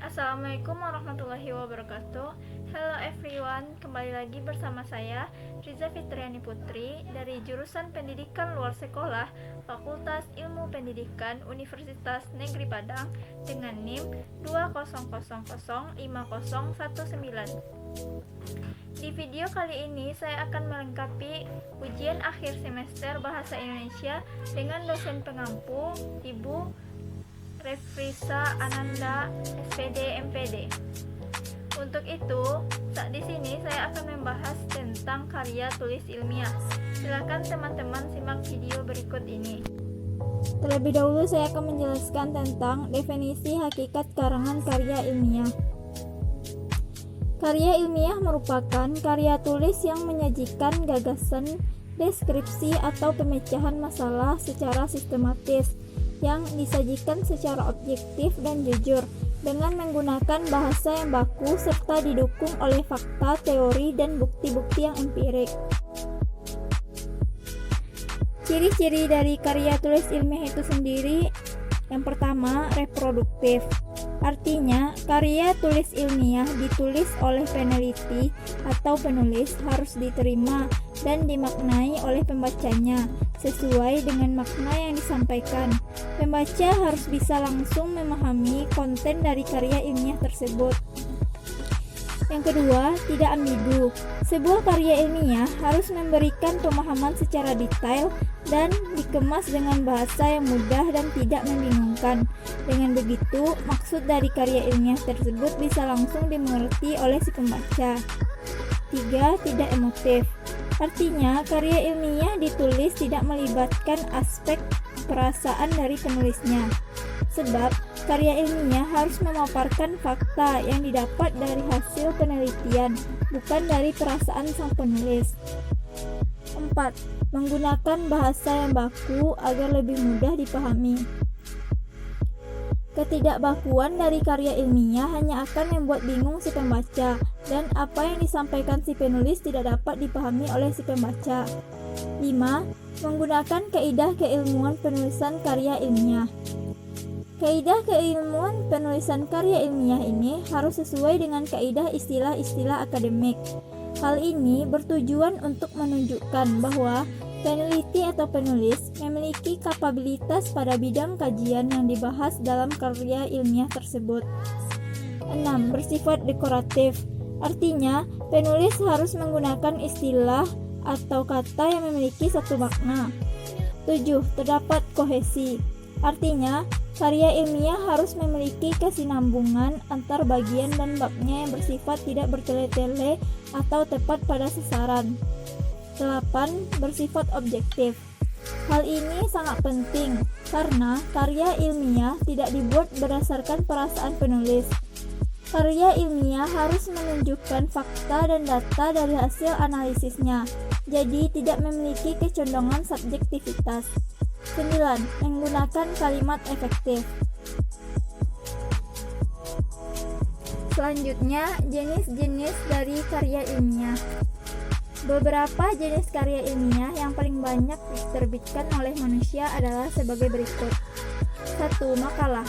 Assalamualaikum warahmatullahi wabarakatuh. Hello everyone, kembali lagi bersama saya Riza Fitriani Putri dari jurusan Pendidikan Luar Sekolah Fakultas Ilmu Pendidikan Universitas Negeri Padang dengan NIM 20005019. Di video kali ini saya akan melengkapi ujian akhir semester Bahasa Indonesia dengan dosen pengampu Ibu Refrisa Ananda, SPD MPD. Untuk itu, saat di sini saya akan membahas tentang karya tulis ilmiah. Silakan teman-teman simak video berikut ini. Terlebih dahulu saya akan menjelaskan tentang definisi hakikat karangan karya ilmiah. Karya ilmiah merupakan karya tulis yang menyajikan gagasan, deskripsi atau pemecahan masalah secara sistematis yang disajikan secara objektif dan jujur dengan menggunakan bahasa yang baku serta didukung oleh fakta, teori, dan bukti-bukti yang empirik. Ciri-ciri dari karya tulis ilmiah itu sendiri, yang pertama, reproduktif. Artinya, karya tulis ilmiah ditulis oleh peneliti atau penulis harus diterima dan dimaknai oleh pembacanya sesuai dengan makna yang disampaikan. Pembaca harus bisa langsung memahami konten dari karya ilmiah tersebut. Yang kedua, tidak ambigu. Sebuah karya ilmiah harus memberikan pemahaman secara detail dan dikemas dengan bahasa yang mudah dan tidak membingungkan. Dengan begitu, maksud dari karya ilmiah tersebut bisa langsung dimengerti oleh si pembaca. 3. Tidak emotif. Artinya, karya ilmiah ditulis tidak melibatkan aspek perasaan dari penulisnya. Sebab, karya ilmiah harus memaparkan fakta yang didapat dari hasil penelitian, bukan dari perasaan sang penulis. 4. Menggunakan bahasa yang baku agar lebih mudah dipahami. Ketidakbakuan dari karya ilmiah hanya akan membuat bingung si pembaca, dan apa yang disampaikan si penulis tidak dapat dipahami oleh si pembaca. 5. Menggunakan kaidah keilmuan penulisan karya ilmiah. Kaidah keilmuan penulisan karya ilmiah ini harus sesuai dengan kaidah istilah-istilah akademik. Hal ini bertujuan untuk menunjukkan bahwa peneliti atau penulis memiliki kapabilitas pada bidang kajian yang dibahas dalam karya ilmiah tersebut. 6. Bersifat dekoratif. Artinya, penulis harus menggunakan istilah atau kata yang memiliki satu makna. 7. Terdapat kohesi. Artinya, karya ilmiah harus memiliki kesinambungan antar bagian dan babnya yang bersifat tidak bertele-tele atau tepat pada sasaran. 8. Bersifat objektif. Hal ini sangat penting karena karya ilmiah tidak dibuat berdasarkan perasaan penulis. Karya ilmiah harus menunjukkan fakta dan data dari hasil analisisnya, jadi tidak memiliki kecondongan subjektivitas. 9. Menggunakan kalimat efektif. Selanjutnya, jenis-jenis dari karya ilmiah. Beberapa jenis karya ilmiah yang paling banyak diterbitkan oleh manusia adalah sebagai berikut. 1. Makalah.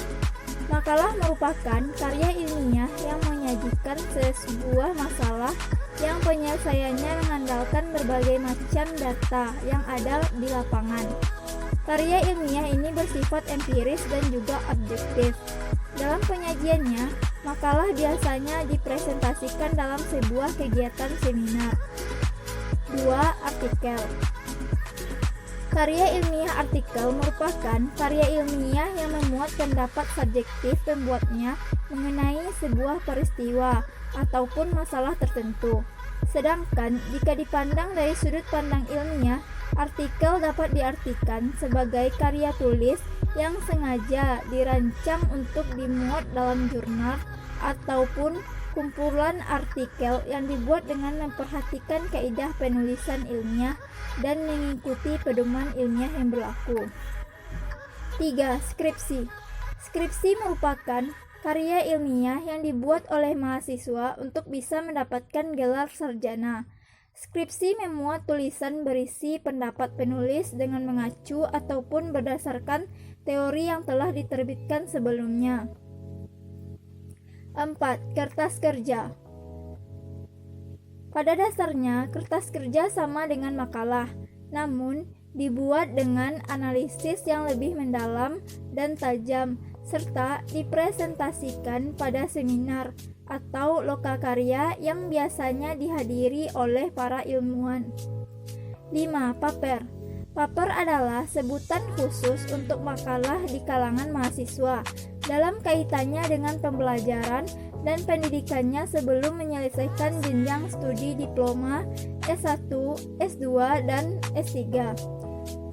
Makalah merupakan karya ilmiah yang menyajikan sebuah masalah yang penyelesaiannya mengandalkan berbagai macam data yang ada di lapangan. Karya ilmiah ini bersifat empiris dan juga objektif. Dalam penyajiannya, makalah biasanya dipresentasikan dalam sebuah kegiatan seminar. 2. Artikel. Karya ilmiah artikel merupakan karya ilmiah yang memuat pendapat subjektif pembuatnya mengenai sebuah peristiwa ataupun masalah tertentu. Sedangkan jika dipandang dari sudut pandang ilmiah, artikel dapat diartikan sebagai karya tulis yang sengaja dirancang untuk dimuat dalam jurnal ataupun kumpulan artikel yang dibuat dengan memperhatikan kaidah penulisan ilmiah dan mengikuti pedoman ilmiah yang berlaku. 3. Skripsi. Skripsi merupakan karya ilmiah yang dibuat oleh mahasiswa untuk bisa mendapatkan gelar sarjana. Skripsi memuat tulisan berisi pendapat penulis dengan mengacu ataupun berdasarkan teori yang telah diterbitkan sebelumnya. 4. Kertas kerja. Pada dasarnya, kertas kerja sama dengan makalah, namun dibuat dengan analisis yang lebih mendalam dan tajam, serta dipresentasikan pada seminar atau lokakarya yang biasanya dihadiri oleh para ilmuwan. 5. Paper. Paper adalah sebutan khusus untuk makalah di kalangan mahasiswa dalam kaitannya dengan pembelajaran dan pendidikannya sebelum menyelesaikan jenjang studi diploma S1, S2, dan S3.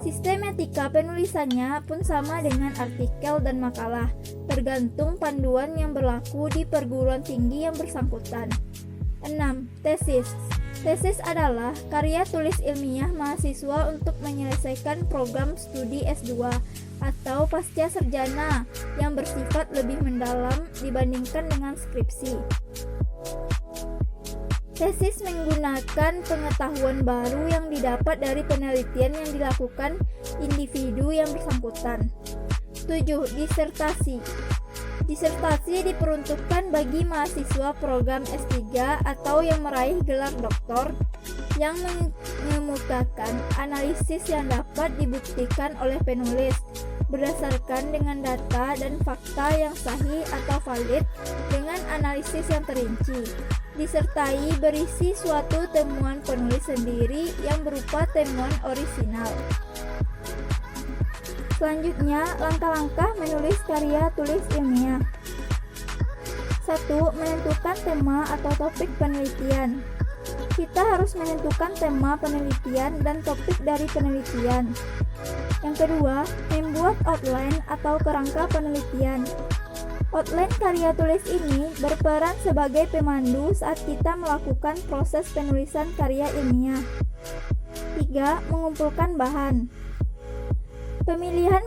Sistematika penulisannya pun sama dengan artikel dan makalah, tergantung panduan yang berlaku di perguruan tinggi yang bersangkutan. 6. Tesis. Tesis adalah karya tulis ilmiah mahasiswa untuk menyelesaikan program studi S2 atau pasca sarjana yang bersifat lebih mendalam dibandingkan dengan skripsi. Tesis menggunakan pengetahuan baru yang didapat dari penelitian yang dilakukan individu yang bersangkutan. 7. Disertasi. Disertasi diperuntukkan bagi mahasiswa program S3 atau yang meraih gelar doktor yang mengemukakan analisis yang dapat dibuktikan oleh penulis berdasarkan dengan data dan fakta yang sahih atau valid dengan analisis yang terinci, disertai berisi suatu temuan penulis sendiri yang berupa temuan orisinal. Selanjutnya, langkah-langkah menulis karya tulis ilmiah. 1. Menentukan tema atau topik penelitian. Kita harus menentukan tema penelitian dan topik dari penelitian. Yang kedua, membuat outline atau kerangka penelitian. Outline karya tulis ini berperan sebagai pemandu saat kita melakukan proses penulisan karya ilmiah. 3. Mengumpulkan bahan. Pemilihan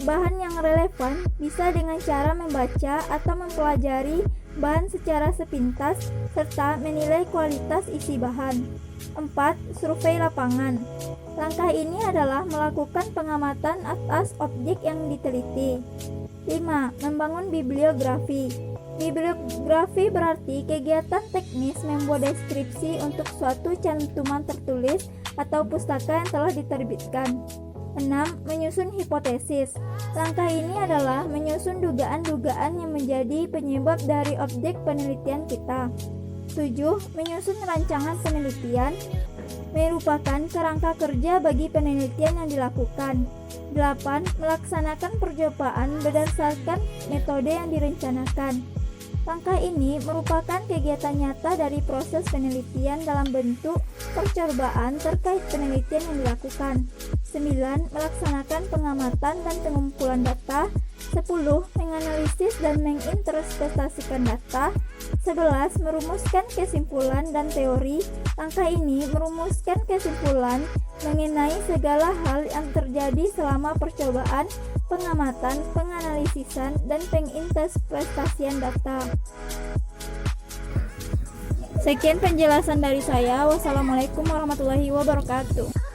bahan yang relevan bisa dengan cara membaca atau mempelajari bahan secara sepintas serta menilai kualitas isi bahan. 4. Survei lapangan. Langkah ini adalah melakukan pengamatan atas objek yang diteliti. 5. Membangun bibliografi. Bibliografi berarti kegiatan teknis membuat deskripsi untuk suatu cantuman tertulis atau pustaka yang telah diterbitkan. 6. Menyusun hipotesis. Langkah ini adalah menyusun dugaan-dugaan yang menjadi penyebab dari objek penelitian kita. 7. Menyusun rancangan penelitian merupakan kerangka kerja bagi penelitian yang dilakukan. 8. Melaksanakan percobaan berdasarkan metode yang direncanakan. Langkah ini merupakan kegiatan nyata dari proses penelitian dalam bentuk percobaan terkait penelitian yang dilakukan. 9. Melaksanakan pengamatan dan pengumpulan data. 10. Menganalisis dan menginterpretasikan data. 11. Merumuskan kesimpulan dan teori. Langkah ini merumuskan kesimpulan mengenai segala hal yang terjadi selama percobaan, pengamatan, penganalisisan, dan penginterpretasian data. Sekian penjelasan dari saya. Wassalamualaikum warahmatullahi wabarakatuh.